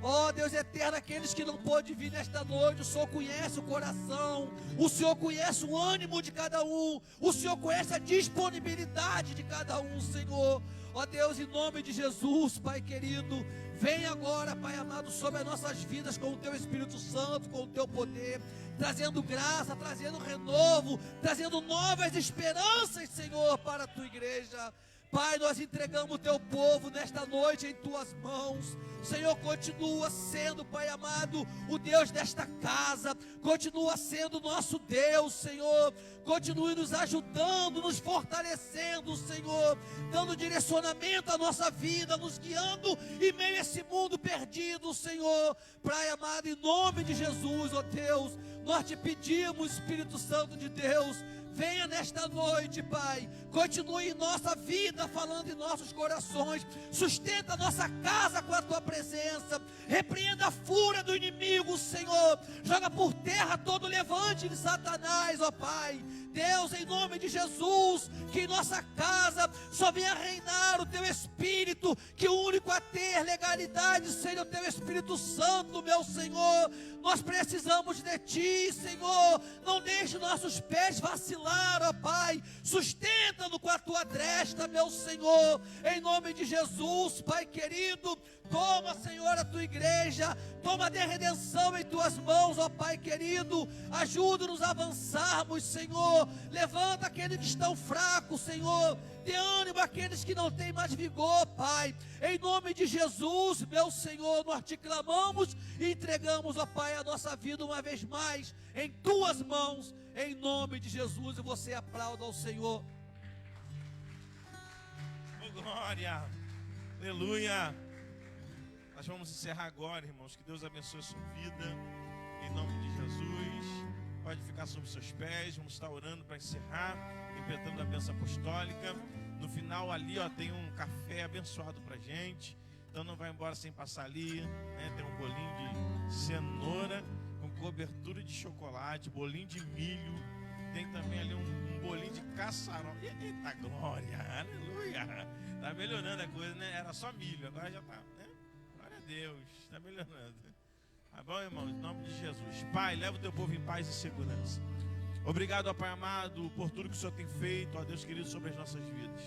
Ó Deus eterno, aqueles que não pôde vir nesta noite, o Senhor conhece o coração, o Senhor conhece o ânimo de cada um, o Senhor conhece a disponibilidade de cada um, Senhor. Ó Deus, em nome de Jesus, Pai querido, vem agora, Pai amado, sobre as nossas vidas com o Teu Espírito Santo, com o Teu poder, trazendo graça, trazendo renovo, trazendo novas esperanças, Senhor, para a Tua igreja. Pai, nós entregamos o teu povo nesta noite em tuas mãos. Senhor, continua sendo, Pai amado, o Deus desta casa, continua sendo nosso Deus, Senhor, continue nos ajudando, nos fortalecendo, Senhor, dando direcionamento à nossa vida, nos guiando em meio a esse mundo perdido, Senhor. Pai amado, em nome de Jesus, ó Deus, nós te pedimos, Espírito Santo de Deus, venha nesta noite, Pai, continue em nossa vida, falando em nossos corações, sustenta a nossa casa com a tua presença, repreenda a fúria do inimigo, Senhor, joga por terra todo levante de Satanás, ó Pai. Deus, em nome de Jesus, que em nossa casa só venha reinar o teu Espírito, que o único a ter legalidade seja o teu Espírito Santo, meu Senhor. Nós precisamos de ti, Senhor, não deixe nossos pés vacilar, ó Pai, sustenta-nos com a tua destra, meu Senhor, em nome de Jesus, Pai querido. Toma, Senhor, a tua igreja, toma a redenção em tuas mãos, ó Pai querido, ajuda-nos a avançarmos, Senhor, levanta aqueles que estão fracos, Senhor, dê ânimo àqueles que não têm mais vigor, Pai, em nome de Jesus, meu Senhor, nós te clamamos e entregamos, ó Pai, a nossa vida uma vez mais, em tuas mãos, em nome de Jesus, e você aplauda ao Senhor. Oh, glória, aleluia. Nós vamos encerrar agora, irmãos. Que Deus abençoe a sua vida, em nome de Jesus. Pode ficar sobre os seus pés. Vamos estar orando para encerrar, impetrando a bênção apostólica. No final ali, ó, tem um café abençoado para gente. Então não vai embora sem passar ali, né? Tem um bolinho de cenoura com cobertura de chocolate, bolinho de milho. Tem também ali um bolinho de caçarola. Eita glória, aleluia. Tá melhorando a coisa, né? Era só milho, agora já tá, né? Deus, está melhorando. Tá bom, irmãos? Em nome de Jesus. Pai, leva o teu povo em paz e segurança. Obrigado, ó Pai amado, por tudo que o Senhor tem feito, ó Deus querido, sobre as nossas vidas.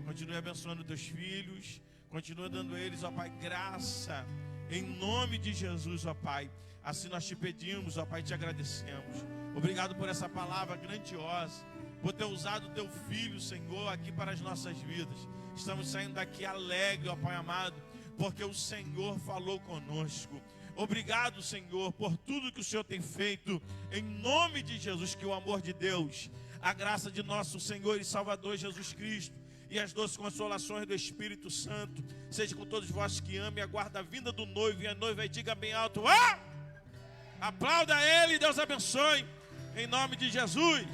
Continue abençoando teus filhos. Continua dando a eles, ó Pai, graça. Em nome de Jesus, ó Pai. Assim nós te pedimos, ó Pai, te agradecemos. Obrigado por essa palavra grandiosa. Por ter usado o teu filho, Senhor, aqui para as nossas vidas. Estamos saindo daqui alegre, ó Pai amado, porque o Senhor falou conosco. Obrigado, Senhor, por tudo que o Senhor tem feito, em nome de Jesus. Que o amor de Deus, a graça de nosso Senhor e Salvador Jesus Cristo e as doces consolações do Espírito Santo seja com todos vós que amem e aguardam a vinda do noivo, e a noiva aí diga bem alto: ah! Aplauda ele, Deus abençoe, em nome de Jesus.